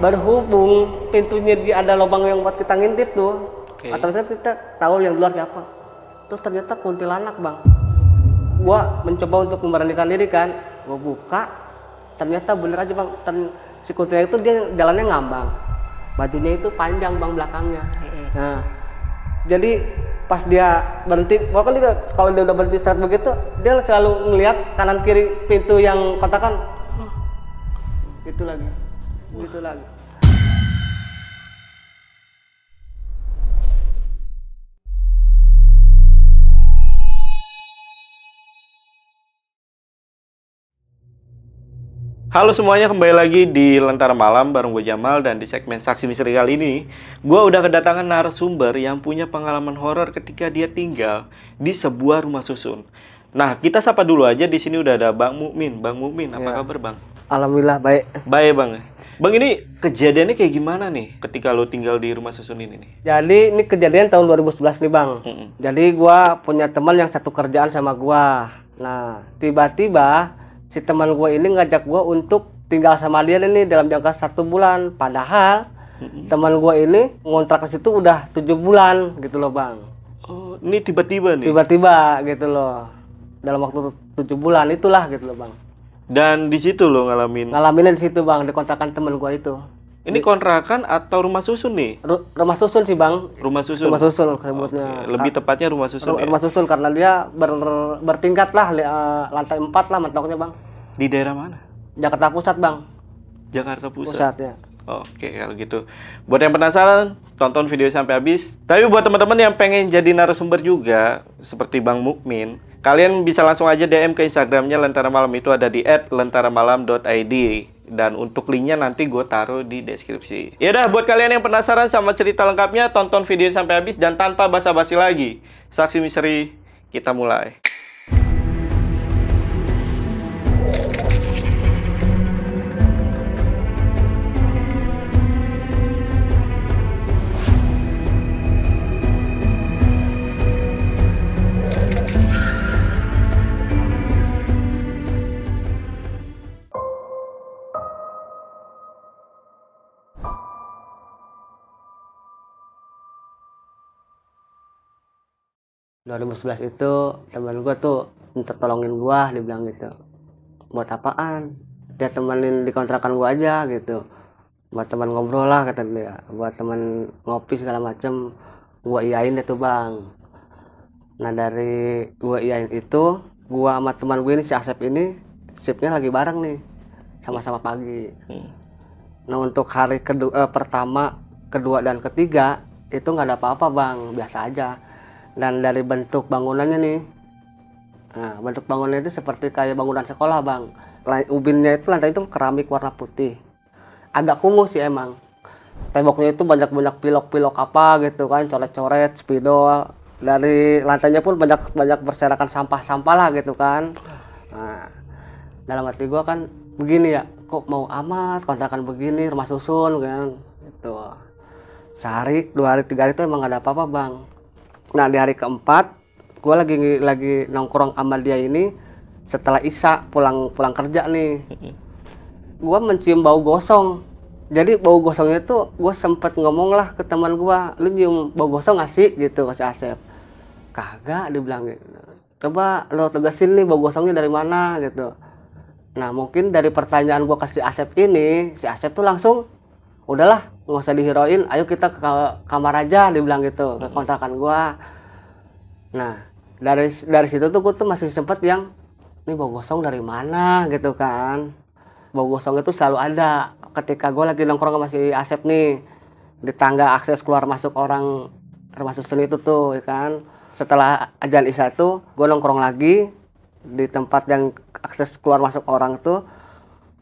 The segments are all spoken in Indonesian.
berhubung pintunya dia ada lubang yang buat kita ngintip tuh. Atau misalnya kita tahu yang di luar siapa. Terus ternyata kuntilanak bang. Gua mencoba untuk memberanikan diri kan, gua buka, ternyata bener aja bang. Si kuntilanak itu dia jalannya ngambang, bajunya itu panjang bang belakangnya. Nah, jadi pas dia berhenti, bahkan dia kalau dia udah berhenti start begitu, dia selalu ngelihat kanan kiri pintu yang kotakan. Gitu lagi, gitu lagi. Halo semuanya, kembali lagi di Lentera Malam bareng gue Jamal. Dan di segmen Saksi Misteri kali ini, gue udah kedatangan narasumber yang punya pengalaman horor ketika dia tinggal di sebuah rumah susun. Nah, kita sapa dulu aja. Di sini udah ada Bang Mukmin. Bang Mukmin, apa kabar Bang? Alhamdulillah baik. Baik Bang. Bang, ini kejadiannya kayak gimana nih ketika lo tinggal di rumah susun ini nih? Jadi ini kejadian tahun 2011 nih bang. Jadi gua punya teman yang satu kerjaan sama gua. Nah, tiba-tiba si teman gue ini ngajak gue untuk tinggal sama dia nih dalam jangka 1 bulan. Padahal teman gue ini ngontrak ke situ udah 7 bulan gitu loh bang. Oh, ini tiba-tiba nih? Tiba-tiba gitu loh. Dalam waktu 7 bulan itulah gitu loh bang. Dan di situ lo ngalaminnya di situ bang, di kontrakan teman gue itu. Ini kontrakan atau rumah susun nih? Rumah susun sih bang. Rumah susun. Rumah susun sebutnya. Lebih tepatnya rumah susun. Rumah susun karena dia bertingkat lah, lantai 4 lah mentoknya bang. Di daerah mana? Jakarta Pusat bang. Jakarta Pusat. Pusat ya. Oke, kalau gitu. Buat yang penasaran, tonton video sampai habis. Tapi buat teman-teman yang pengen jadi narasumber juga, seperti Bang Mukmin, kalian bisa langsung aja DM ke Instagramnya Lentera Malam, itu ada di @lentaramalam.id. Dan untuk linknya nanti gue taruh di deskripsi. Yaudah, buat kalian yang penasaran sama cerita lengkapnya, tonton video sampai habis. Dan tanpa basa-basi lagi, Saksi Misteri, kita mulai. Nah, 2011 itu teman gue tuh minta tolongin gue, dia bilang gitu. Buat apaan? Dia temenin di kontrakan gue aja gitu. Buat teman ngobrol lah kata dia. Buat teman ngopi segala macem. Gue iyain deh tuh bang. Nah dari gue iyain itu, gue sama teman gue ini si Asep ini shiftnya lagi bareng nih, sama-sama pagi. Nah untuk hari pertama, kedua dan ketiga itu nggak ada apa-apa bang, biasa aja. Dan dari bentuk bangunannya nih, nah bentuk bangunannya itu seperti kayak bangunan sekolah bang. Ubinnya itu lantai itu keramik warna putih, agak kumuh sih emang. Temboknya itu banyak pilok-pilok apa gitu kan, coret-coret, spidol. Dari lantainya pun banyak berserakan sampah-sampah lah gitu kan. Nah dalam hati gua kan begini ya, kok mau amat kontrakan begini, rumah susun kan gitu. Sehari, 2 hari, 3 hari itu emang gak ada apa-apa bang. Nah di hari keempat, gue lagi nongkrong sama dia ini setelah Isya pulang kerja nih. Gue mencium bau gosong. Jadi bau gosongnya tuh gue sempet ngomong lah ke teman gue, lu nyium bau gosong gak sih gitu ke si Asep. Kagak, dia bilang gitu. Coba lo tegasin nih bau gosongnya dari mana gitu. Nah mungkin dari pertanyaan gue ke si Asep ini, si Asep tuh langsung udahlah nggak usah dihirauin, ayo kita ke kamar aja, dibilang gitu, ke kontrakan gua. Nah dari situ tuh gua tuh masih sempet yang ini bau gosong dari mana gitu kan. Bau gosong itu selalu ada ketika gua lagi nongkrong sama si Asep nih di tangga akses keluar masuk orang rumah susun itu tuh ya kan. Setelah azan Isya tuh gua nongkrong lagi di tempat yang akses keluar masuk orang tuh,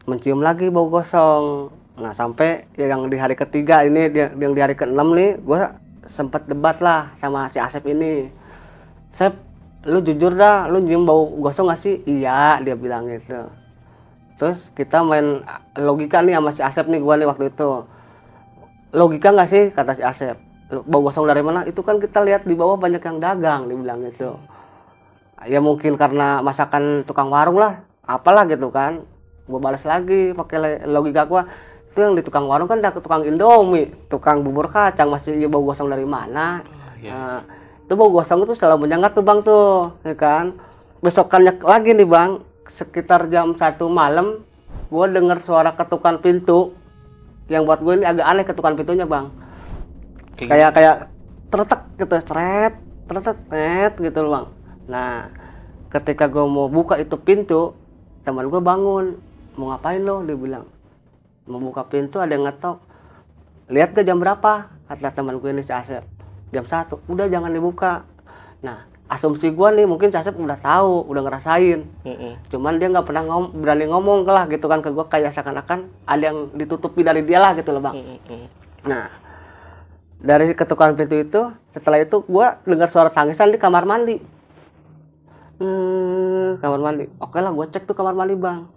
mencium lagi bau gosong. Nah sampai yang di hari ketiga ini, yang di hari ke-6 nih, gue sempet debat lah sama si Asep ini. Sep, lu jujur dah, lu nyium bau gosong gak sih? Iya, dia bilang gitu. Terus kita main logika nih sama si Asep nih, gue nih waktu itu. Logika gak sih, kata si Asep. Bau gosong dari mana? Itu kan kita lihat di bawah banyak yang dagang, dia bilang gitu. Ya mungkin karena masakan tukang warung lah, apalah gitu kan. Gue balas lagi pakai logika gue. Itu yang di tukang warung kan ada tukang Indomie, tukang bubur kacang masih bau gosong dari mana. Nah, itu bau gosong itu selalu menyengat tuh bang tuh, ya kan. Besokannya lagi nih bang, sekitar jam 1 malam, gue dengar suara ketukan pintu. Yang buat gue ini agak aneh ketukan pintunya bang. Kayak tertek gitu, seret, tertek, gitu loh bang. Nah, ketika gue mau buka itu pintu, teman gue bangun, mau ngapain lo? Dia bilang, mau buka pintu ada yang ngetok. Lihat ke jam berapa? Kata teman gue ini si Asep. Jam 1. Udah jangan dibuka. Nah, asumsi gue nih mungkin si Asep udah tahu, udah ngerasain. Cuman dia nggak pernah berani ngomong lah gitu kan ke gue, kayak seakan-akan ada yang ditutupi dari dia lah gitu loh bang. Nah, dari ketukan pintu itu, setelah itu gue dengar suara tangisan di kamar mandi. Kamar mandi. Oke lah, gue cek tuh kamar mandi bang.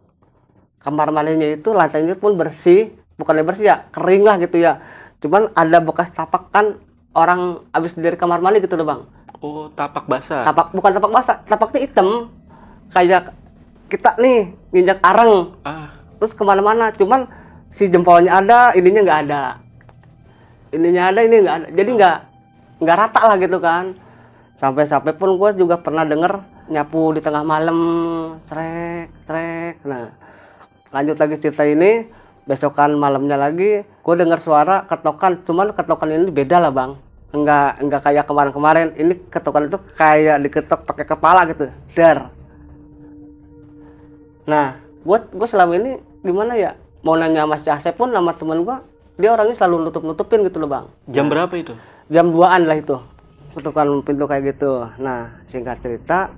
Kamar mandinya itu lantainya pun bersih, bukannya bersih ya, kering lah gitu ya. Cuman ada bekas tapakan orang habis dari kamar mandi gitu loh bang. Oh, tapak basah. Bukan tapak basah, tapaknya hitam. Kayak kita nih nginjak areng. Terus kemana-mana. Cuman si jempolnya ada, ininya nggak ada. Ininya ada, ini nggak ada. Jadi nggak rata lah gitu kan. Sampai pun gue juga pernah denger nyapu di tengah malam, cerek. Nah, lanjut lagi cerita ini. Besokan malamnya lagi, gue dengar suara ketokan. Cuman ketokan ini beda lah bang. Enggak kayak kemarin-kemarin. Ini ketokan itu kayak diketok pakai kepala gitu. Dar. Nah, gue selama ini gimana ya? Mau nanya sama si Asep pun sama temen gue, dia orangnya selalu nutupin gitu loh bang. Jam berapa itu? Jam 2-an lah itu. Ketukan pintu kayak gitu. Nah, singkat cerita,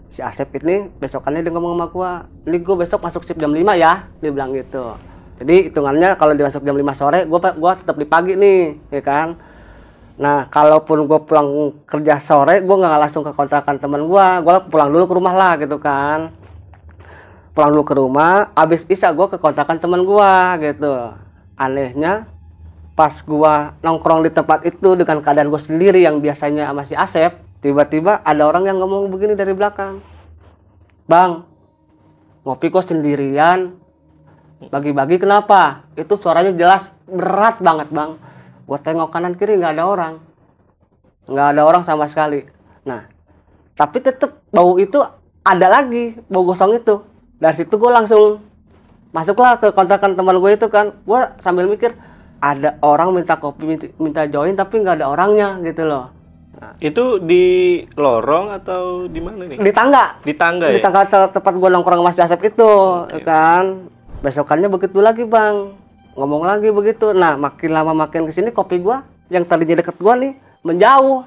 si Asep ini besokannya dia ngomong sama gue, ini gue besok masuk shift jam 5 ya. Dia bilang gitu. Jadi hitungannya kalau dia masuk jam 5 sore, gue tetap di pagi nih, ya kan. Nah, kalaupun gue pulang kerja sore, gue nggak langsung ke kontrakan teman gue pulang dulu ke rumah lah gitu kan. Pulang dulu ke rumah, abis isya gue ke kontrakan teman gue gitu. Anehnya, pas gue nongkrong di tempat itu dengan keadaan gue sendiri yang biasanya sama si Asep, tiba-tiba ada orang yang ngomong begini dari belakang. Bang, ngopi kok sendirian? Bagi-bagi kenapa? Itu suaranya jelas berat banget bang. Gue tengok kanan kiri nggak ada orang. Nggak ada orang sama sekali. Nah, tapi tetap bau itu ada lagi, bau gosong itu. Dari situ gue langsung masuklah ke kontrakan teman gue itu kan. Gue sambil mikir, ada orang minta kopi, minta join tapi nggak ada orangnya gitu loh. Nah, itu di lorong atau di mana nih? Di tangga. Di tangga ya? Di tangga tempat gue nongkrong sama si Asep itu, kan. Besokannya begitu lagi bang, ngomong lagi begitu. Nah, makin lama makin kesini kopi gue yang tadinya deket gue nih menjauh,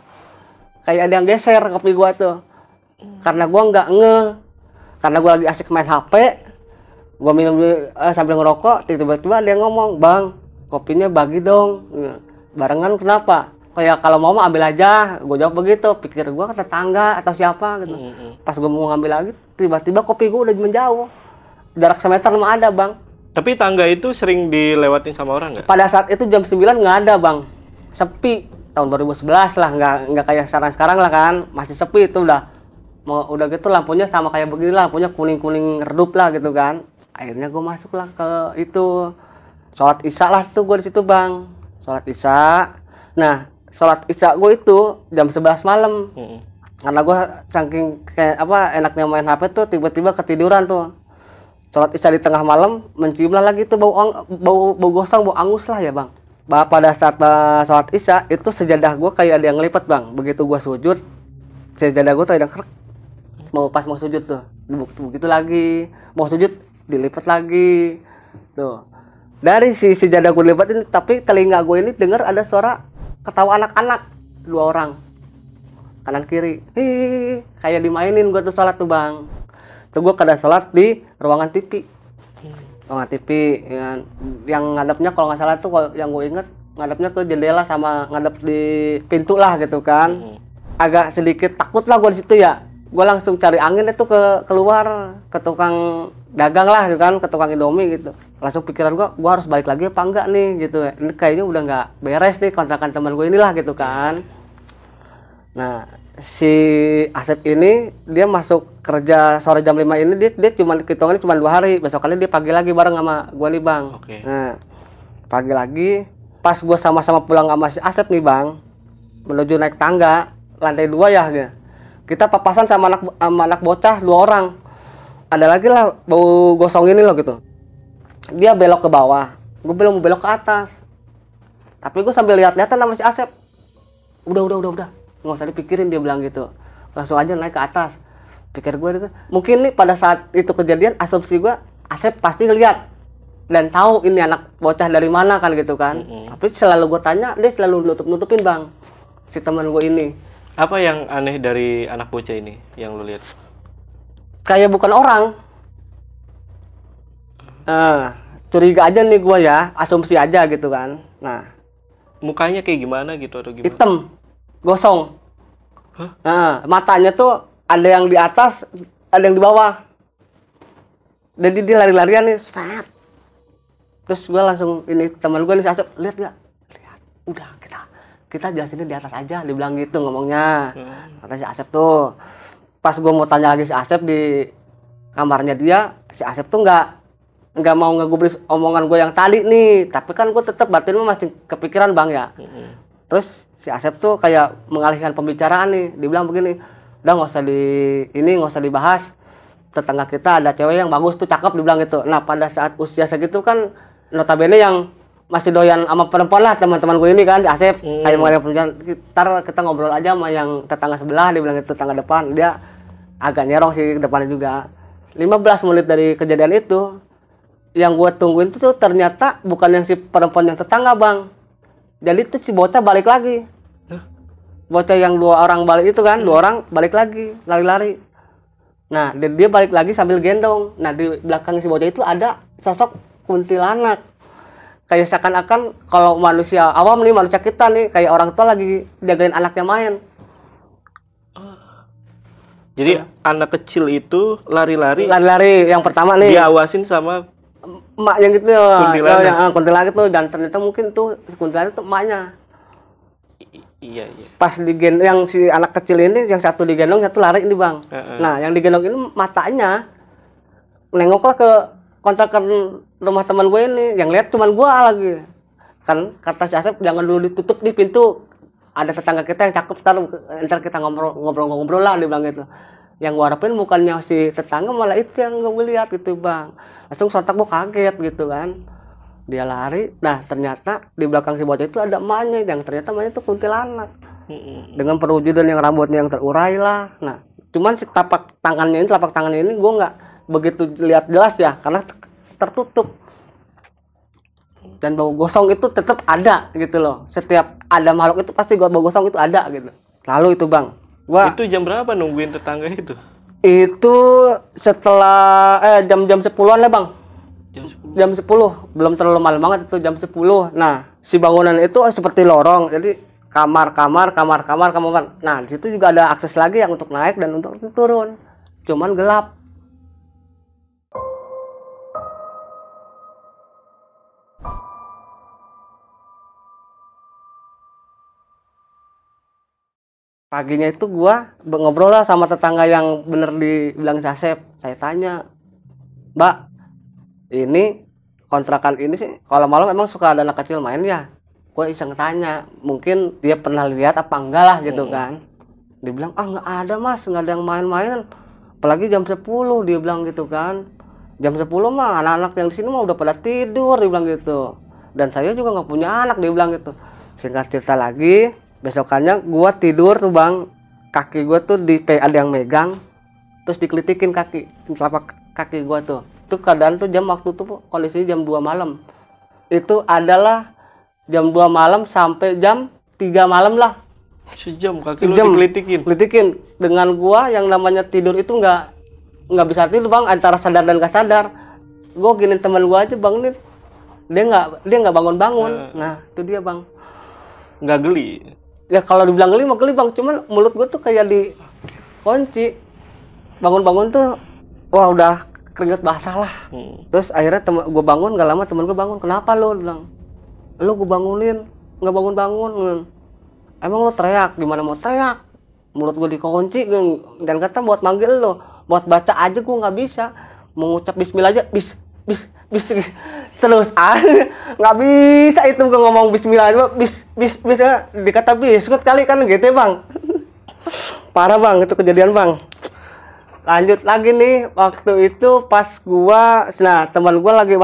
kayak ada yang geser kopi gue tuh. Karena gue nggak karena gue lagi asik main HP, gue minum sambil ngerokok. Tiba-tiba ada yang ngomong, bang, kopinya bagi dong. Barengan kenapa? Kayak kalau mau ambil aja. Gue jawab begitu. Pikir gue ke tetangga atau siapa gitu. Pas gue mau ngambil lagi, tiba-tiba kopi gue udah menjauh. Jarak semeter mah ada bang. Tapi tangga itu sering dilewatin sama orang nggak? Pada saat itu jam 9 nggak ada bang. Sepi. Tahun 2011 lah. Nggak kayak sekarang lah kan. Masih sepi itu udah gitu lampunya sama kayak begini lah, lampunya kuning-kuning redup lah gitu kan. Akhirnya gue masuk lah ke itu, sholat isya lah tuh gue di situ bang, sholat isya. Nah, sholat isya gue itu jam 11 malam. Karena gue saking kayak enaknya main HP tuh, tiba-tiba ketiduran tuh. Sholat isya di tengah malam, mencium lah lagi tuh bau gosong, bau angus lah ya bang. Pada saat sholat isya itu sejadah gue kayak ada yang ngelipat bang. Begitu gue sujud, sejadah gue tuh ada krek. Mau sujud tuh, begitu lagi, mau sujud dilipat lagi, tuh. Dari si sejadah gue dilipat ini, tapi telinga gue ini dengar ada suara ketawa anak-anak, 2 orang, kanan kiri, kayak dimainin gue tuh sholat tuh bang. Tuh gue kada sholat di ruangan TV, yang ngadepnya kalau nggak salah tuh, yang gue inget ngadepnya tuh jendela sama ngadep di pintu lah gitu kan. Agak sedikit takut lah gue di situ ya. Gue langsung cari angin itu keluar ke tukang dagang lah gitu kan, ke tukang Indomie gitu. Langsung pikiran gue harus balik lagi apa enggak nih gitu. Ini kayaknya udah nggak beres nih kontrakan teman gue inilah gitu kan. Nah, si Asep ini dia masuk kerja sore jam 5 ini, dia cuma hitungannya cuma 2 hari. Besokannya dia pagi lagi bareng sama gue nih bang. Okay. Nah, Pagi lagi, pas gue sama-sama pulang sama si Asep nih bang, menuju naik tangga lantai 2 ya, kita papasan sama anak bocah 2 orang. Ada lagi lah bau gosong ini loh gitu. Dia belok ke bawah, gue belum mau belok ke atas. Tapi gue sambil lihat-lihatan sama si Asep. Udah, nggak usah dipikirin, dia bilang gitu. Langsung aja naik ke atas. Pikir gue gitu. Mungkin nih pada saat itu kejadian, asumsi gue Asep pasti ngeliat dan tahu ini anak bocah dari mana kan gitu kan. Tapi selalu gue tanya, dia selalu nutupin bang, si teman gue ini. Apa yang aneh dari anak bocah ini yang lu lihat? Kayak bukan orang. Curiga aja nih gue ya, asumsi aja gitu kan. Nah, mukanya kayak gimana gitu atau gimana? hitam, gosong. Matanya tuh ada yang di atas, ada yang di bawah. Jadi dia lari-larian nih, set. Terus gue langsung, ini teman gue nih si Asep, lihat gak? Lihat. Udah, kita jelasinnya di atas aja, dibilang gitu ngomongnya. Kata si Asep tuh. Pas gue mau tanya lagi si Asep di kamarnya dia, si Asep tuh nggak mau ngegubris omongan gue yang tadi nih. Tapi kan gue tetap batin masih kepikiran bang ya. Terus si Asep tuh kayak mengalihkan pembicaraan nih. Dibilang begini, udah nggak usah dibahas. Tetangga kita ada cewek yang bagus tuh, cakep, dibilang gitu. Nah pada saat usia segitu kan notabene yang masih doyan sama perempuan lah teman-teman gue ini kan, si Asep. Kayak mengenai perempuan, kita ngobrol aja sama yang tetangga sebelah, dibilang itu tetangga depan. Dia agak nyerong sih ke depannya juga. 15 menit dari kejadian itu, yang gue tungguin itu tuh ternyata bukan yang si perempuan yang tetangga bang. Jadi tuh si bocah balik lagi. Bocah yang 2 orang balik itu kan, 2 orang balik lagi, lari-lari. Nah, dia balik lagi sambil gendong. Nah, di belakang si bocah itu ada sosok kuntilanak. Kayak seakan-akan kalau manusia awam nih, manusia kita nih, kayak orang tua lagi jagain anaknya main. Jadi anak kecil itu lari-lari yang pertama nih. Diawasin sama emak yang gitu, kuntilanak. Yang kuntilanak itu, dan ternyata mungkin tuh kuntilanak itu emaknya. Iya. Pas digendong, yang si anak kecil ini, yang satu digendong, satu lari ini bang. Nah, yang digendong ini matanya nengoklah ke kontrakan rumah teman gue ini, yang lihat cuman gue lagi. Kan kata si Asep, jangan dulu ditutup di pintu. Ada tetangga kita yang cakep, ntar kita ngobrol lah, dia bilang gitu. Yang gue harapin bukannya si tetangga, malah itu yang gue lihat gitu bang. Langsung sontak gue kaget gitu kan. Dia lari, nah ternyata di belakang si bocah itu ada emaknya, yang ternyata emaknya itu kuntilanak. Dengan perwujudan yang rambutnya yang terurai lah. Nah, cuman si telapak tangannya ini gue nggak begitu lihat jelas ya, karena tertutup. Dan bau gosong itu tetap ada gitu loh. Setiap ada makhluk itu pasti bau gosong itu ada gitu. Lalu itu bang, itu jam berapa nungguin tetangga itu? Itu setelah jam 10-an lah bang. Jam 10, belum terlalu malam banget itu, jam 10. Nah, si bangunan itu seperti lorong, jadi kamar. Nah, di situ juga ada akses lagi yang untuk naik dan untuk turun. Cuman gelap. Paginya itu gua ngobrol lah sama tetangga yang bener dibilang Asep. Saya tanya, "Mbak, ini kontrakan ini sih kalau malam emang suka ada anak kecil main ya?" Gue iseng tanya, mungkin dia pernah lihat apa enggak lah gitu kan. Dia bilang, nggak ada mas, nggak ada yang main-main. Apalagi jam 10, dia bilang gitu kan. Jam 10 mah anak-anak yang di sini mah udah pada tidur, dia bilang gitu. Dan saya juga nggak punya anak, dia bilang gitu. Singkat cerita lagi, besokannya gue tidur tuh bang. Kaki gue tuh ada yang megang, terus dikelitikin telapak kaki gue tuh. Itu keadaan tuh waktu tuh kondisinya jam 2 malam. Itu adalah jam 2 malam sampai jam 3 malam lah. Sejam kaki lu dikelitikin. Dengan gua yang namanya tidur itu nggak bisa tidur bang, antara sadar dan gak sadar. Gua gini teman gua aja bang nih, dia nggak bangun. Nah itu dia bang. Nggak geli? Ya kalau dibilang geli mah geli bang, cuman mulut gua tuh kayak dikunci. Bangun tuh, wah udah keringet basah lah. Terus akhirnya gua bangun, gak lama temen gua bangun. Kenapa lo? Bilang, lo gua bangunin, nggak bangun. Emang lo teriak? Gimana mau teriak? Mulut gue dikunci dan kata buat manggil lo, buat baca aja gue nggak bisa. Mengucap bismillah aja, terus nggak bisa itu gue ngomong bismillah, bisa dikata biskut kali kan gitu ya bang. Parah bang itu kejadian bang. Lanjut lagi nih, waktu itu pas gua, nah teman gua lagi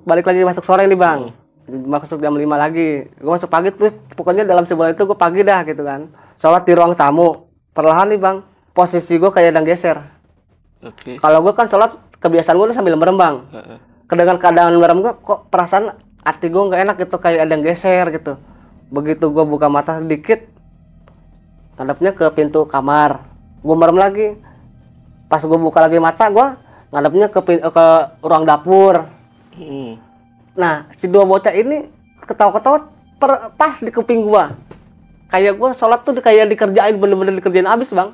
balik lagi masuk sore nih bang, masuk jam 5 lagi, gua masuk pagi terus pokoknya dalam sebulan itu gua pagi dah gitu kan, sholat di ruang tamu, perlahan nih bang, posisi gua kayak ada geser. Oke. Kalau gua kan sholat kebiasaan gua sambil merem bang, dengan keadaan merem gua kok perasaan hati gua nggak enak gitu, kayak ada yang geser gitu. Begitu gua buka mata sedikit, ngadepnya ke pintu kamar, gua merem lagi. Pas gue buka lagi mata, gue ngadepnya ke ruang dapur. Nah, si dua bocah ini ketawa-ketawa pas di kuping gue. Kayak gue sholat tuh kayak dikerjain, bener-bener dikerjain abis bang.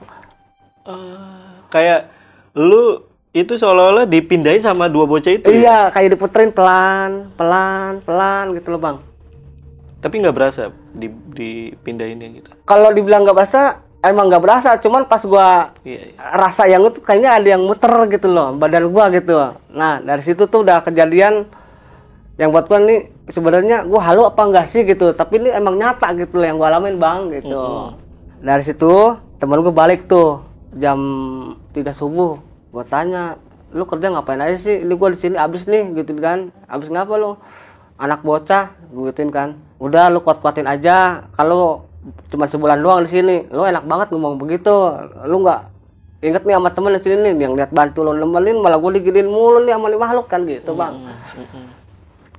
Kayak lu itu seolah-olah dipindahin sama dua bocah itu. Iya, kayak diputerin pelan gitu loh bang. Tapi nggak berasa dipindahinnya gitu. Kalau dibilang nggak berasa, emang nggak berasa, cuman pas gua rasa yang itu kayaknya ada yang muter gitu loh badan gua gitu. Nah dari situ tuh udah kejadian yang buat gua nih sebenarnya gua halu apa enggak sih gitu, tapi ini emang nyata gitu loh yang gua alamin bang gitu. Dari situ temen gua balik tuh jam 3 subuh, gua tanya lu kerja ngapain aja sih, ini gua di sini abis nih gitu kan. Abis ngapa lu? Anak bocah gua gituin kan. Udah lu kuat-kuatin aja, kalau cuma sebulan doang di sini, lu enak banget ngomong begitu, lu nggak inget nih sama temen di sini nih yang lihat bantu lu nemenin, malah gue diginiin mulu nih sama makhluk kan gitu bang.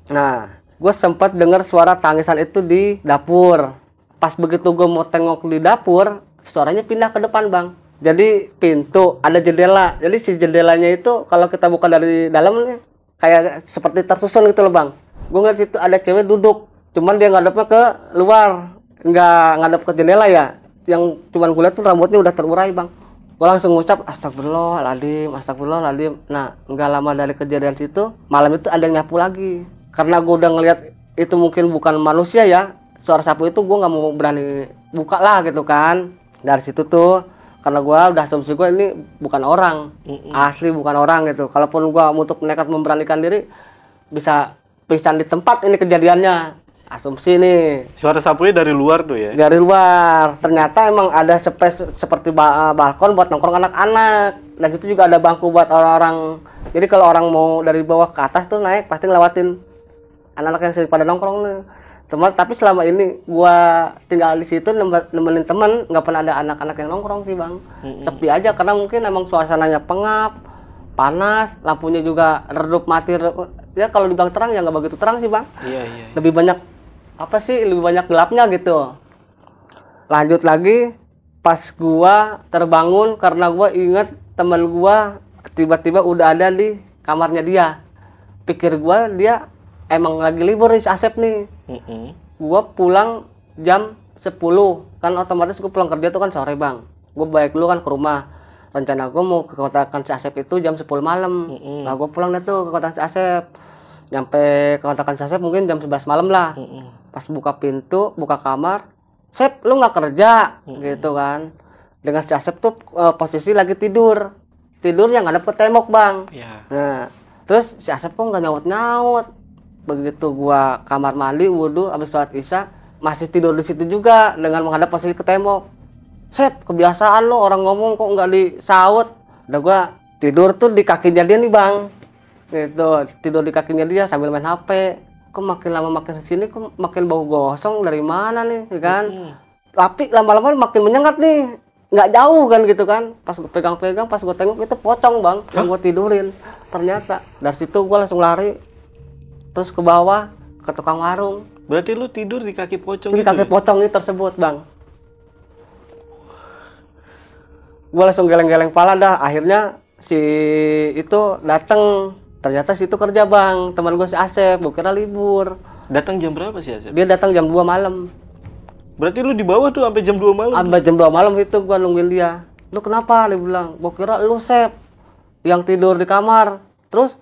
Nah gue sempat dengar suara tangisan itu di dapur. Pas begitu gue mau tengok di dapur, suaranya pindah ke depan bang. Jadi pintu ada jendela, jadi si jendelanya itu kalau kita buka dari dalamnya kayak seperti tersusun gitu loh bang. Gue ngeliat situ ada cewek duduk, cuman dia ngadepnya ke luar, nggak ngadep ke jendela ya, yang cuman gue lihat tuh rambutnya udah terurai bang. Gue langsung ngucap astagfirullahaladzim. Nah nggak lama dari kejadian situ, malam itu ada yang nyapu lagi. Karena gue udah ngeliat itu mungkin bukan manusia ya, suara sapu itu gue nggak mau berani buka lah gitu kan. Dari situ tuh karena gue udah asumsi gue ini bukan orang, asli bukan orang gitu. Kalaupun gue untuk nekat memberanikan diri, bisa pingsan di tempat ini kejadiannya. Asumsi nih. Suara sapunya dari luar tuh ya? Dari luar. Ternyata emang ada space seperti balkon buat nongkrong anak-anak. Dan situ juga ada bangku buat orang-orang. Jadi kalau orang mau dari bawah ke atas tuh naik, pasti ngelewatin anak-anak yang sering pada nongkrong nih. Tapi selama ini gua tinggal di situ nemenin temen, nggak pernah ada anak-anak yang nongkrong sih bang. Sepi aja karena mungkin emang suasananya pengap, panas, lampunya juga redup mati. Ya kalau dibilang terang ya nggak begitu terang sih bang. Iya. Lebih banyak lebih banyak gelapnya gitu. Lanjut lagi, pas gua terbangun karena gua inget teman gua tiba-tiba udah ada di kamarnya dia. Pikir gua dia emang lagi libur nih si Asep nih. Gua pulang jam 10, kan otomatis gua pulang kerja tuh kan sore bang. Gua balik dulu kan ke rumah. Rencana gua mau ke kontrakan si Asep itu jam 10 malam. Nah gua pulang deh tuh ke kontrakan si Asep. Nyampe ke kontrakan si Asep mungkin jam 11 malam lah. Pas buka pintu, buka kamar, Sep lu nggak kerja gitu kan. Dengan si Asep tuh posisi lagi tidur yang ngadep ke tembok bang. Nah terus si Asep kok nggak nyaut. Begitu gua kamar mandi wudhu habis sholat isya masih tidur di situ juga dengan menghadap posisi ke tembok. Sep kebiasaan lo orang ngomong kok nggak disaut. Udah gua tidur tuh di kakinya dia nih bang, gitu, tidur di kakinya dia sambil main HP. Kok makin lama makin kesini kok makin bau gosong, dari mana nih kan. Tapi lama-lama makin menyengat nih, nggak jauh kan gitu kan. Pas gue pegang-pegang, pas gue tengok itu pocong bang yang gue tidurin. Ternyata dari situ gue langsung lari terus ke bawah ke tukang warung. Berarti lu tidur di kaki pocong di kaki pocong ini tersebut bang. Gue langsung geleng-geleng pala dah. Akhirnya si itu dateng. Ternyata situ kerja bang, teman gue si Asep, gue kira libur. Datang jam berapa sih Asep? Dia datang jam 2 malam. Berarti lu di bawah tuh sampai jam 2 malam? Sampai jam 2 malam itu gue nungguin dia. Lu kenapa? Dia bilang, gue kira lu Sep yang tidur di kamar. Terus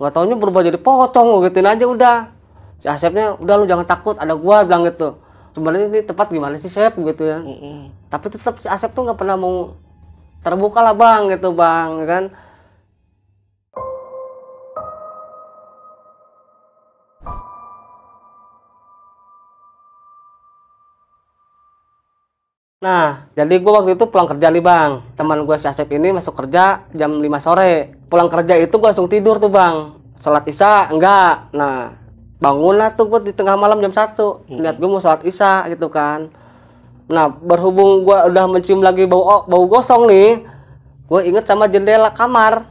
gak taunya berubah jadi pocong, gue gituin aja udah. Si Asepnya, udah lu jangan takut, ada gue bilang gitu. Sebenarnya ini tempat gimana sih Sep gitu ya. Tapi tetap si Asep tuh gak pernah mau terbuka lah bang gitu bang kan. Nah, jadi gue waktu itu pulang kerja nih bang. Teman gue si Asep ini masuk kerja jam 5 sore. Pulang kerja itu gue langsung tidur tuh bang. Sholat isya enggak. Nah, bangun lah tuh gue di tengah malam jam 1. Niat gue mau sholat isya gitu kan. Nah, berhubung gue udah mencium lagi bau gosong nih, gue inget sama jendela kamar.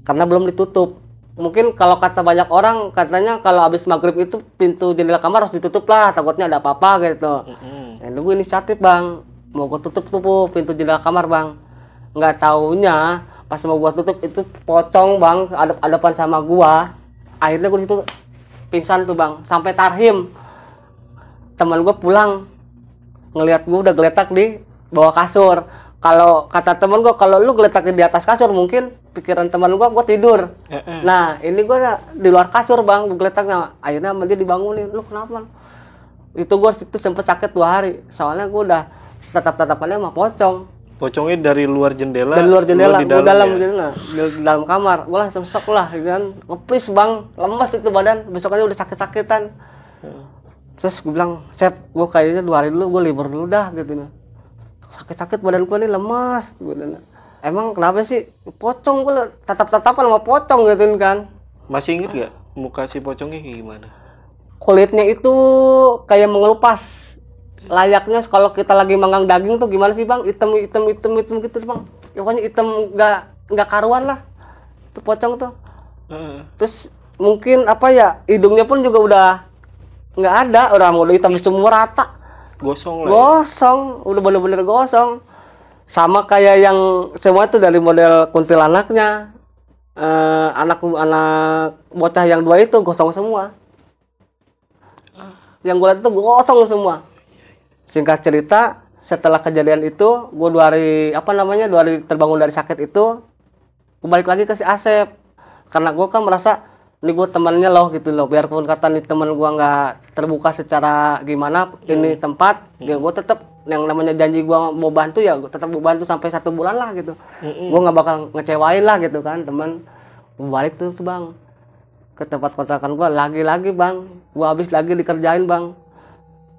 Karena belum ditutup. Mungkin kalau kata banyak orang, katanya kalau habis maghrib itu pintu jendela kamar harus ditutup lah, takutnya ada apa-apa gitu. Nah, gue inisiatif bang, mau gue tutup tuh pintu jendela kamar bang. Nggak taunya pas mau gue tutup itu pocong bang, ada-adapan sama gua. Akhirnya gue situ pingsan tuh bang, sampai tarhim. Teman gue pulang ngelihat gue udah geletak di bawah kasur. Kalau kata temen gue, kalau lu geletak di atas kasur mungkin pikiran teman gue tidur. Nah ini gue di luar kasur bang, gue geletaknya. Akhirnya sama dia dibangunin, lu kenapa? Itu gue situ sempet sakit 2 hari. Soalnya gue udah tatap-tatapannya sama pocong. Pocongnya dari luar jendela. Dari luar jendela, gue dalam ya? jendela, di dalam kamar. Gue langsung shock lah, kan? Ngepris bang, lemes itu badan. Besoknya udah sakit-sakitan. Terus gue bilang, Sep, gue kayaknya 2 hari dulu, gue libur dulu dah gitu. Sakit-sakit badan gue nih lemas. Emang kenapa sih? Pocong gue tatap-tatapan sama pocong gitu kan. Masih inget gak muka si pocongnya kayak gimana? Kulitnya itu kayak mengelupas. Layaknya kalau kita lagi manggang daging tuh gimana sih bang? Hitam gitu bang. Pokoknya hitam nggak karuan lah. Itu pocong tuh. Terus mungkin apa ya? Hidungnya pun juga udah nggak ada. Udah hitam semua rata. Gosong lah. Gosong, udah bener-bener gosong. Sama kayak yang semua itu dari model kuntilanaknya. Anak bocah yang 2 itu gosong semua. Yang gue lihat itu gosong semua. Singkat cerita, setelah kejadian itu, gue 2 hari terbangun dari sakit itu, gue balik lagi ke si Asep. Karena gue kan merasa, ini gue temannya loh gitu loh. Biarpun kata nih teman gue nggak terbuka secara gimana, ini tempat, ya gue tetap yang namanya janji gue mau bantu ya, gue tetap mau bantu sampai 1 bulan lah gitu. Gue nggak bakal ngecewain lah gitu kan teman. Gue balik tuh bang ke tempat kontrakan gue lagi bang, gue habis lagi dikerjain bang.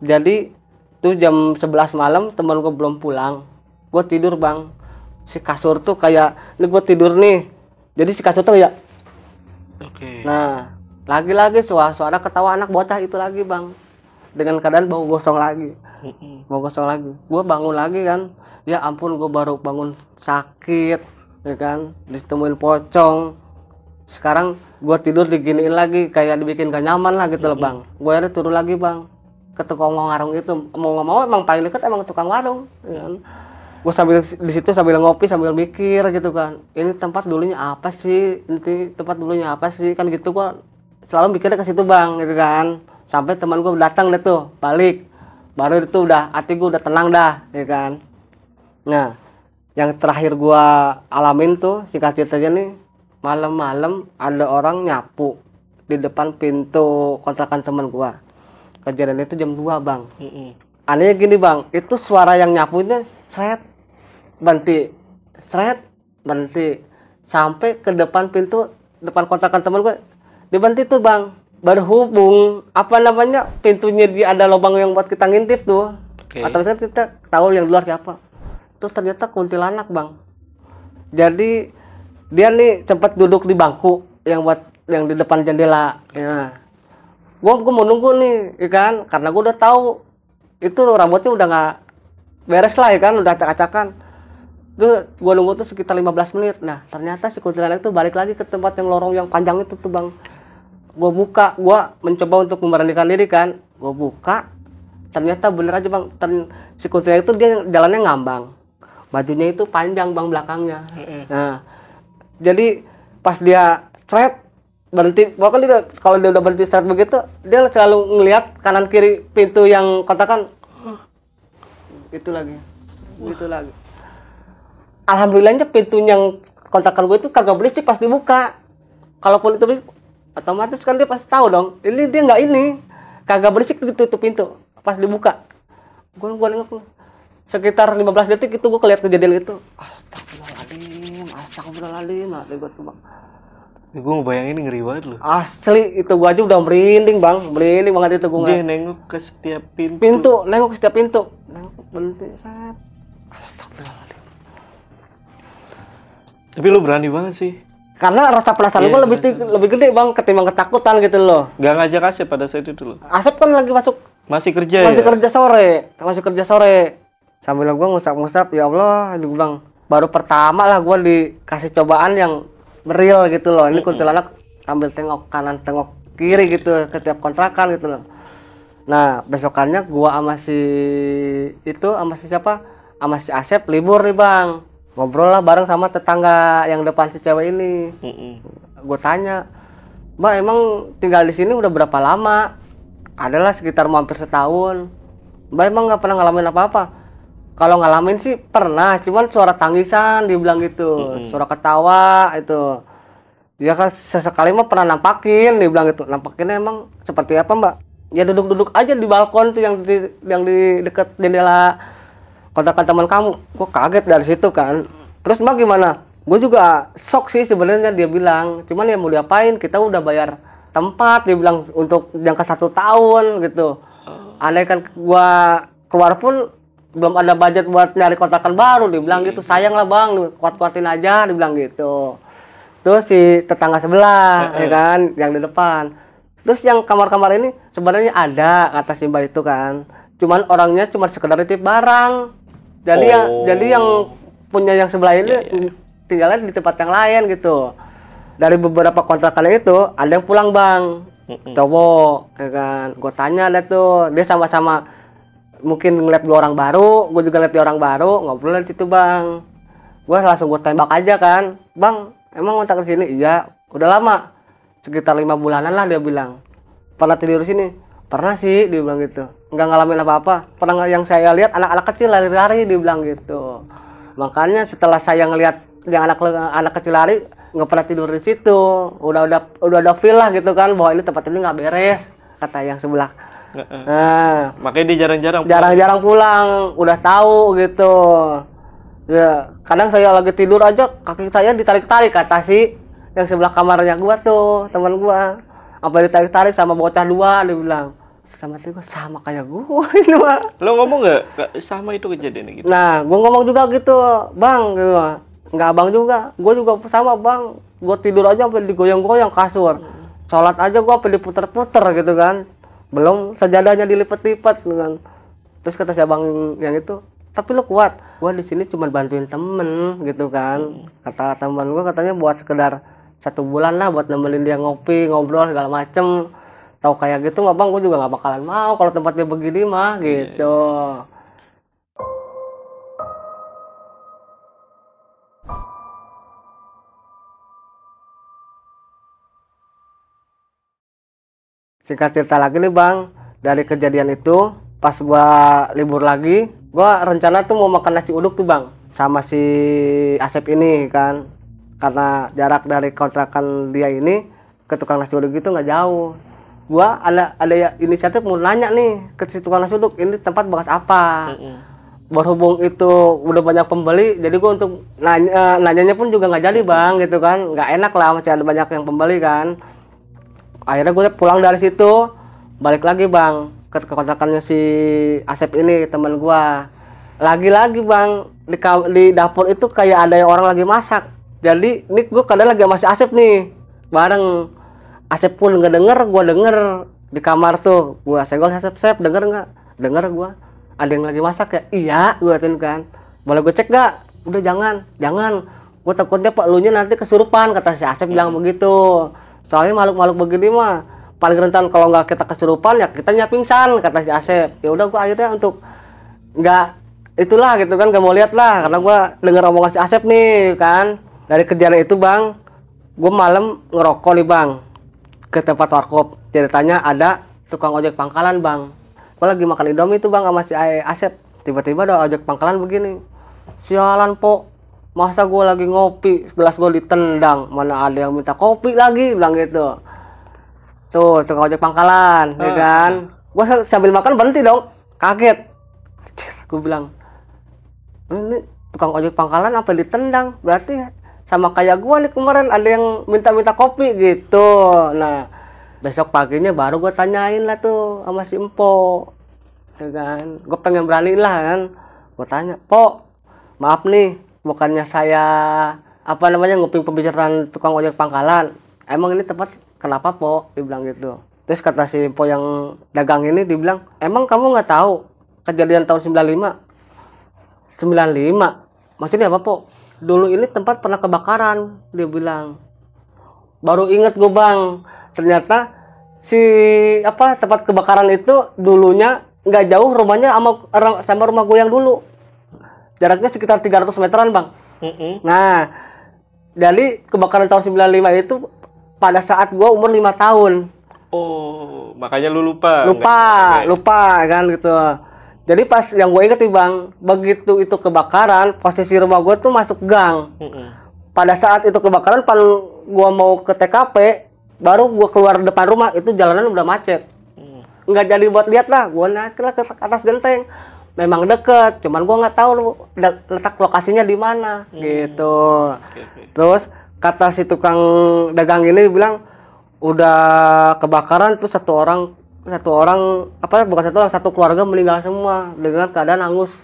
Jadi tuh jam 11 malam teman gue belum pulang, gue tidur bang. Si kasur tuh kayak ini gue tidur nih, jadi si kasur tuh ya. Nah lagi suara ketawa anak bocah itu lagi bang, dengan keadaan bau gosong lagi. Gue bangun lagi kan, ya ampun gue baru bangun sakit ya kan, ditemuin pocong. Sekarang gue tidur diginiin lagi, kayak dibikin gak nyaman lah gitu loh bang. Gue akhirnya turun lagi bang ke tukang warung itu. Mau nggak mau emang paling dekat emang tukang warung ya kan? Gue sambil di situ sambil ngopi sambil mikir gitu kan, ini tempat dulunya apa sih, kan gitu. Gue selalu mikirnya ke situ bang gitu kan, sampai teman gue datang deh tuh balik, baru itu udah hati gue udah tenang dah ya kan. Nah yang terakhir gue alamin tuh singkat ceritanya nih, malam-malam ada orang nyapu di depan pintu kontrakan teman gue. Kejadian itu jam 2 bang. Anehnya gini bang, itu suara yang nyapunya seret berhenti sampai ke depan pintu depan kontrakan teman gue, diberhenti tuh bang. Berhubung pintunya dia ada lubang yang buat kita ngintip tuh. Atau misalnya kita tahu yang di luar siapa, terus ternyata kuntilanak bang. Jadi dia nih sempat duduk di bangku yang di depan jendela ya. Gue mau nunggu nih ya kan, karena gue udah tahu itu rambutnya udah nggak beres lah ya kan, udah acak-acakan. Tuh gue nunggu tuh sekitar 15 menit. Nah ternyata si kuntilanak itu balik lagi ke tempat yang lorong yang panjang itu tuh bang. Gue buka, gue mencoba untuk memberanikan diri kan, gue buka, ternyata bener aja bang. Si kuntilanak itu dia jalannya ngambang, bajunya itu panjang bang belakangnya. Nah jadi pas dia seret berhenti, bahkan dia kalau dia udah berhenti seret begitu, dia selalu ngelihat kanan kiri pintu yang kontrakan itu lagi. Alhamdulillahnya pintu yang kontrakan gue itu kagak berisik pas dibuka. Kalaupun itu berisik, otomatis kan dia pasti tahu dong. Ini dia nggak kagak berisik gitu tuh pintu pas dibuka. Gue nengok sekitar 15 detik itu gue kelihatan kejadian itu. Astagfirullahaladzim, nah gue tuh bang. Gue ngebayangin ini ngeri banget loh. Asli itu gua aja udah merinding bang, merinding banget itu gua. Dia nengok ke setiap pintu, nengok ke setiap pintu, nengok berhenti set. Astagfirullahaladzim. Tapi lu berani banget sih. Karena rasa penasaran gua lebih gede bang ketimbang ketakutan gitu loh. Gak ngajak Asep pada saat itu loh. Asep kan lagi masih kerja masih kerja sore. Sambil gua ngusap-ngusap, ya Allah, dia bilang baru pertama lah gua dikasih cobaan yang real gitu loh. Ini kuntilanak ambil tengok kanan tengok kiri gitu ke tiap kontrakan gitu loh. Nah besokannya gua sama si siapa, sama si Asep libur nih bang, ngobrol lah bareng sama tetangga yang depan si cewek ini. Gue tanya, Mbak emang tinggal di sini udah berapa lama? Adalah sekitar hampir setahun. Mbak emang nggak pernah ngalamin apa-apa? Kalau ngalamin sih pernah, cuman suara tangisan dibilang gitu, suara ketawa itu. Dia kan sesekali mah pernah nampakin, dibilang gitu. Nampakinnya emang seperti apa mbak? Ya duduk-duduk aja di balkon tuh yang di dekat jendela kontrakan teman kamu. Gue kaget dari situ kan. Terus mbak gimana? Gue juga shock sih sebenarnya dia bilang. Cuman ya mau diapain? Kita udah bayar tempat, dia bilang untuk jangka 1 tahun gitu. Andai kan gue keluar pun belum ada budget buat nyari kontrakan baru, dibilang gitu. Sayang lah bang, kuat-kuatin aja, dibilang gitu. Terus si tetangga sebelah ya kan yang di depan. Terus yang kamar-kamar ini sebenarnya ada kata si mbak itu kan. Cuman orangnya cuma sekedar nitip barang. Jadi yang punya yang sebelah ini tinggalnya di tempat yang lain gitu. Dari beberapa kontrakan itu ada yang pulang bang. Cowok ya kan. Gue tanya deh tuh, dia sama-sama mungkin ngeliat 2 orang baru, gue juga ngeliat 2 orang baru, ngobrol di situ bang. Gue langsung gue tembak aja kan, bang emang ngontrak di sini? Iya, udah lama, sekitar 5 bulanan lah dia bilang. Pernah tidur di sini? Pernah sih, dia bilang gitu. Nggak ngalamin apa-apa. Pernah yang saya lihat anak-anak kecil lari-lari, dia bilang gitu. Makanya setelah saya ngelihat yang anak kecil lari, nggak pernah tidur di situ. Udah ada feel lah gitu kan, bahwa ini tempat ini nggak beres, kata yang sebelah. Nah, makanya dia jarang-jarang pulang, udah tahu gitu. Ya, kadang saya lagi tidur aja kaki saya ditarik-tarik kata si yang sebelah kamarnya gua tuh, teman gua. Apa ditarik-tarik sama bocah 2, dia bilang. Sama kayak gua ini mah. Lo ngomong nggak sama itu kejadian gitu? Nah, gua ngomong juga gitu, bang, gitu. Nggak abang juga, gua juga sama bang. Gua tidur aja sampai digoyang-goyang kasur. Sholat aja gua sampai diputer-puter gitu kan. Belum sajadahnya dilipat-lipat kan. Terus kata si abang yang itu, tapi lu kuat. Gua di sini cuma bantuin temen gitu kan. Kata teman gua katanya buat sekedar 1 bulan lah buat nemenin dia ngopi, ngobrol segala macem. Tahu kayak gitu nggak bang? Gua juga nggak bakalan mau kalau tempatnya begini mah gitu. Singkat cerita lagi nih bang, dari kejadian itu pas gua libur lagi, gua rencana tuh mau makan nasi uduk tuh bang sama si Asep ini kan. Karena jarak dari kontrakan dia ini ke tukang nasi uduk itu nggak jauh. Gua ada inisiatif mau nanya nih ke si tukang nasi uduk, ini tempat bekas apa. Berhubung itu udah banyak pembeli, jadi gua untuk nanyanya pun juga nggak jadi bang gitu kan. Nggak enak lah, masih ada banyak yang pembeli kan. Akhirnya gue pulang dari situ, balik lagi bang ke kontrakannya si Asep ini teman gue. Lagi-lagi bang di dapur itu kayak ada yang orang lagi masak. Jadi ini gue kadang lagi sama si Asep nih bareng. Asep pun nggak denger, gue denger di kamar tuh. Gue senggol Asep, denger nggak? Denger gue. Ada yang lagi masak ya? Iya, gue kan. Boleh gue cek nggak? Udah jangan. Gue takutnya pak elunya nanti kesurupan, kata si Asep bilang begitu. Soalnya makhluk-makhluk begini mah paling rentan kalau nggak kita kesurupan ya kitanya pingsan, kata si Asep. Ya udah gua akhirnya untuk nggak itulah gitu kan, nggak mau lihat lah karena gua denger omongan si Asep nih kan. Dari kejadian itu bang, gua malam ngerokok nih bang ke tempat warkop. Ceritanya ada tukang ojek pangkalan bang. Gua lagi makan Indomie itu bang sama si Asep. Tiba-tiba ada ojek pangkalan begini. Sialan po, masa gue lagi ngopi, gelas gue ditendang, mana ada yang minta kopi lagi, bilang gitu. Tuh, tukang ojek pangkalan, ya kan. Gue sambil makan berhenti dong, kaget. Gue bilang, ini tukang ojek pangkalan apa ditendang? Berarti sama kayak gua nih kemarin ada yang minta-minta kopi gitu. Nah besok paginya baru gua tanyain lah tuh sama si Empo, ya kan. Gua pengen berani lah kan, gua tanya, Po, maaf nih, bukannya saya apa namanya nguping pembicaraan tukang ojek pangkalan, emang ini tempat kenapa Po, dibilang gitu. Terus kata si Po yang dagang ini dibilang, emang kamu nggak tahu kejadian tahun 95? 95? Maksudnya apa Po? Dulu ini tempat pernah kebakaran, dia bilang. Baru inget gue bang, ternyata si apa tempat kebakaran itu dulunya nggak jauh rumahnya sama rumah gue yang dulu. Jaraknya sekitar 300 meteran bang. Nah, jadi kebakaran tahun 95 itu pada saat gue umur 5 tahun. Oh, makanya lu lupa. Lupa kan gitu. Jadi pas yang gue inget nih bang, begitu itu kebakaran, posisi rumah gue tuh masuk gang. Pada saat itu kebakaran, pas gue mau ke TKP, baru gue keluar depan rumah, itu jalanan udah macet. Nggak jadi buat lihat lah, gue naik lah ke atas genteng. Memang deket, cuman gue nggak tahu letak lokasinya di mana, gitu. Terus kata si tukang dagang ini bilang, udah kebakaran tuh satu orang apa bukan satu orang, satu keluarga meninggal semua dengan keadaan hangus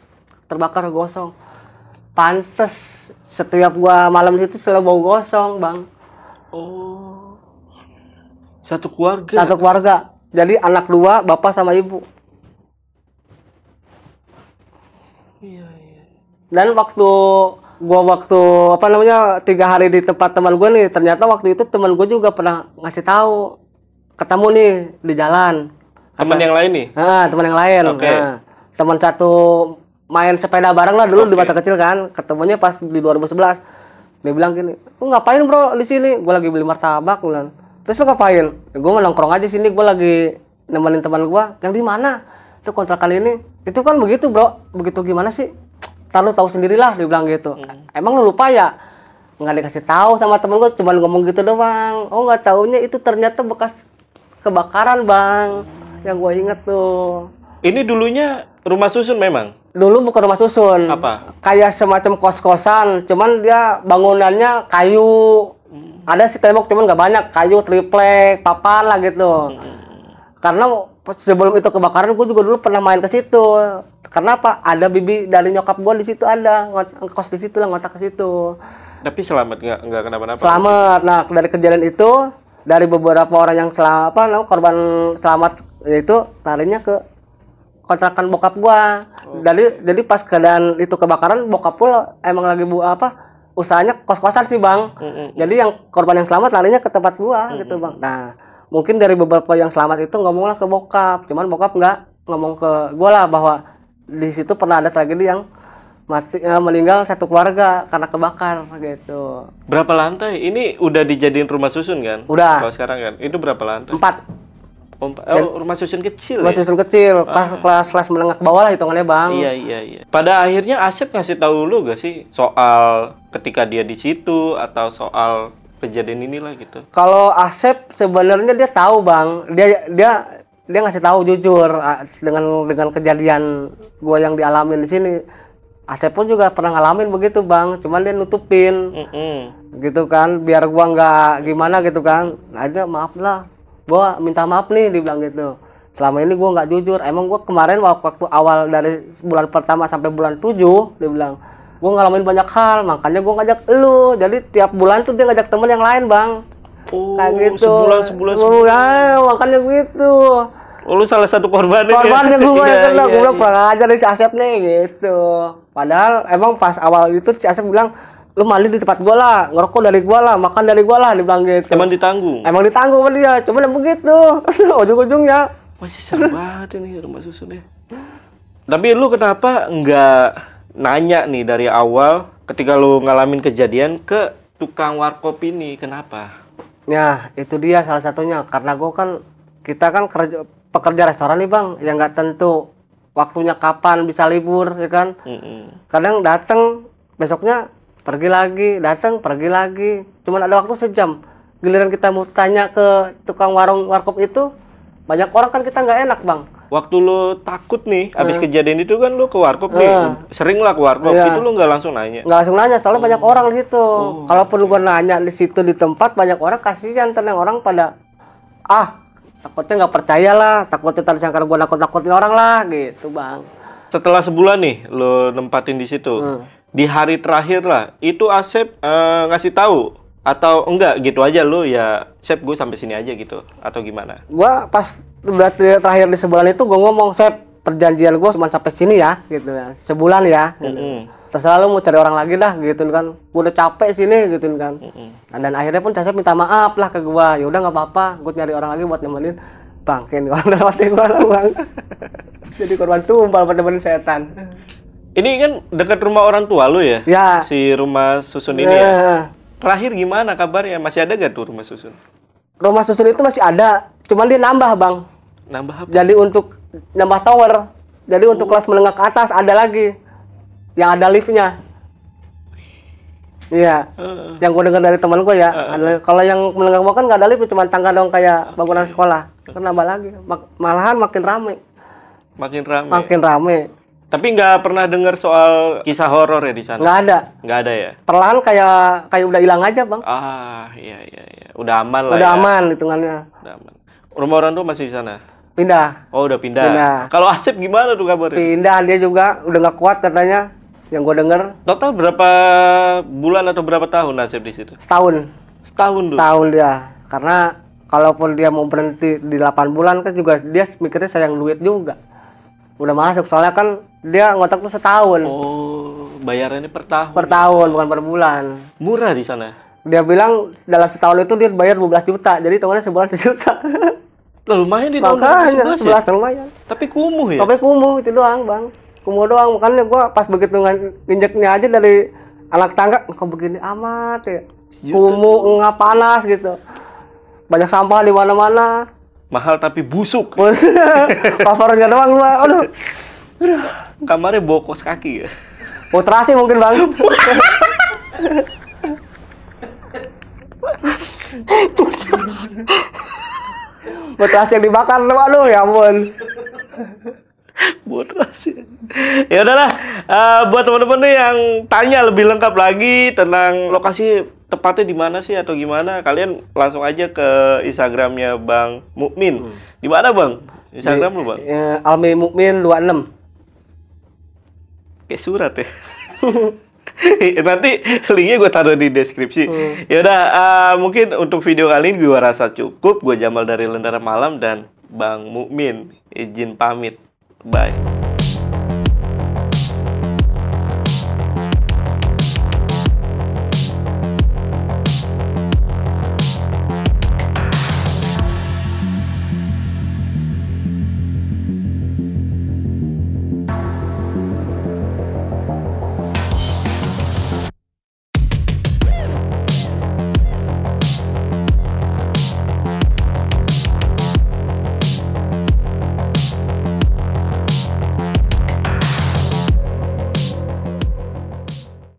terbakar gosong. Pantes setiap gua malam situ selalu bau gosong bang. Oh, satu keluarga jadi anak 2, bapak sama ibu. Iya. Dan waktu apa namanya 3 hari di tempat teman gue nih, ternyata waktu itu teman gue juga pernah ngasih tahu, ketemu nih di jalan. Teman yang lain nih? Teman yang lain. Okay. Teman satu main sepeda bareng lah dulu di masa kecil kan. Ketemunya pas di 2011. Dia bilang gini, "Lu ngapain bro di sini?" Gue lagi beli martabak bulan. "Terus lu ngapain?" Gue nongkrong aja sini, gue lagi nemenin teman gue. "Yang di mana?" "Itu kontrakan ini." "Itu kan begitu bro." "Begitu gimana sih?" "Ntar lu tahu sendirilah," dia bilang gitu. "Emang lu lupa ya?" Nggak dikasih tahu sama temen gue, cuma ngomong gitu doang. Oh nggak taunya itu ternyata bekas kebakaran bang. Yang gue inget tuh. Ini dulunya rumah susun memang? Dulu bukan rumah susun. Apa? Kayak semacam kos-kosan, cuman dia bangunannya kayu. Ada sih tembok, cuman nggak banyak. Kayu, triplek, papan lah gitu. Karena sebelum itu kebakaran, gue juga dulu pernah main ke situ. Karena apa? Ada bibi dari nyokap gue di situ ada, ngekos di situ lah, ngontrak ke situ. Tapi selamat, nggak kenapa-napa? Selamat. Nah dari kejadian itu, dari beberapa orang yang korban selamat itu larinya ke kontrakan bokap gua. Jadi pas keadaan itu kebakaran, bokap gua emang lagi usahanya kos-kosan sih bang. Jadi yang korban yang selamat larinya ke tempat gua gitu bang. Nah mungkin dari beberapa yang selamat itu ngomonglah ke bokap, cuman bokap nggak ngomong ke gua lah bahwa di situ pernah ada tragedi yang meninggal satu keluarga karena kebakar gitu. Berapa lantai? Ini udah dijadiin rumah susun kan? Udah. Kalau sekarang kan, itu berapa lantai? 4. Rumah susun kecil. Rumah susun kecil, kelas menengah ke bawah lah hitungannya bang. Iya. Pada akhirnya Asep ngasih tahu lu gak sih soal ketika dia di situ atau soal kejadian inilah gitu? Kalau Asep sebenarnya dia tahu bang, dia ngasih tahu jujur dengan kejadian gua yang dialamin di sini. Asep pun juga pernah ngalamin begitu bang, cuman dia nutupin, gitu kan, biar gua nggak gimana gitu kan. Nah dia maaf lah, gua minta maaf nih, dibilang gitu. Selama ini gua nggak jujur. Emang gua kemarin waktu awal dari bulan pertama sampai bulan 7, dia bilang, gua ngalamin banyak hal, makanya gua ngajak elu. Jadi tiap bulan tuh dia ngajak temen yang lain bang. Kayak gitu. Sebulan. Ya, makanya gitu. Oh, lu salah satu korbannya gue ya, yang kena. Gue bilang kurang ajar nih si Asep nih gitu. Padahal emang pas awal itu si Asep bilang, lu mandi di tempat gue lah, ngerokok dari gue lah, makan dari gue lah, dibilang gitu. Emang ditanggung sama dia, cuman begitu. Ujung-ujungnya masih seru banget ini rumah susunnya. Tapi lu kenapa nggak nanya nih dari awal ketika lu ngalamin kejadian ke tukang warkop ini, kenapa? Ya itu dia salah satunya, karena kita kan pekerja restoran nih bang, yang nggak tentu waktunya kapan bisa libur ya kan. Kadang datang besoknya pergi lagi, datang pergi lagi, cuman ada waktu sejam. Giliran kita mau tanya ke tukang warkop itu, banyak orang kan kita nggak enak bang. waktu lo takut nih, abis kejadian itu kan lo ke warkop nih, sering lah ke warkop, itu lo nggak langsung nanya? Nggak langsung nanya, soalnya banyak orang di situ. Kalaupun gua nanya di situ di tempat, banyak orang kasihan, tenang orang pada takutnya nggak percaya lah, takutnya tadi sangka gua nakut-nakutin orang lah, gitu bang. Setelah sebulan nih lo nempatin di situ, di hari terakhir lah, itu Asep ngasih tahu atau enggak gitu aja lo ya, Sep gue sampai sini aja gitu atau gimana? Gua pas udah terakhir di sebulan itu gua ngomong, Sep, perjanjian gua cuma sampai sini ya, gitu ya, sebulan ya. Gitu. Terserah lu mau cari orang lagi dah, gitu kan. Gua udah capek sini, gitu kan. Nah, dan akhirnya pun Sep minta maaf lah ke gua. Ya udah nggak apa-apa, gua nyari orang lagi buat nemenin. Bangkin orang dapatin gua lah, bang. Jadi korban sumpah buat nemenin setan. Ini kan dekat rumah orang tua lu ya? Ya. Si rumah susun ini ya? Terakhir gimana kabarnya? Masih ada gak tuh rumah susun? Rumah susun itu masih ada, cuman dia nambah bang. Nambah apa? Jadi untuk nambah tower. Jadi untuk kelas menengah ke atas ada lagi, yang ada liftnya. Iya. Yang gue dengar dari teman gue ya. Kalau yang menengah ke bawah kan nggak ada lift, cuma tangga dong kayak bangunan sekolah. Kan nambah lagi. Malahan makin rame. Makin rame. Makin rame. Tapi nggak pernah dengar soal kisah horor ya di sana? Nggak ada. Nggak ada ya? Perlahan kayak udah hilang aja bang. Iya. Udah aman lah. Udah ya. aman hitungannya. Udah aman. Rumah orang tuh masih di sana? Pindah. Oh udah pindah. Kalau Asep gimana tuh kabarnya? Pindah dia juga udah nggak kuat katanya. Yang gue denger. Total berapa bulan atau berapa tahun Asep di situ? Setahun. Setahun tuh? Setahun dia. Karena kalaupun dia mau berhenti di 8 bulan kan juga dia mikirnya sayang duit juga. Udah masuk soalnya kan dia ngontrak tuh setahun. Oh, bayarannya per tahun. Per tahun bukan per bulan. Murah di sana. Dia bilang dalam setahun itu dia bayar 12 juta. Jadi hitungannya sebulan 1 juta. Lah lumayan di tahun Makanya 2011 ya? 11 lumayan. Tapi kumuh ya? Tapi kumuh itu doang, Bang. Kumuh doang. Makanya gua pas begitu nginjeknya aja dari anak tangga kok begini amat ya. Kumuh, ngap panas gitu. Banyak sampah di mana-mana. Mahal tapi busuk. Covernya doang gua. Aduh. Kamarnya bawa kos kaki ya? Putrasi mungkin bang. Putrasi yang dibakar, aduh ya ampun. Putrasi. Ya udahlah, buat teman-teman nih yang tanya lebih lengkap lagi tentang lokasi tepatnya di mana sih atau gimana, kalian langsung aja ke Instagramnya Bang Mukmin. Di mana Bang? Instagram lu Bang? Almi Mukmin 26. Kayak surat ya. Nanti linknya gue taruh di deskripsi. Ya udah, mungkin untuk video kali ini gue rasa cukup. Gue Jamal dari Lentera Malam dan Bang Mukmin izin pamit. Bye.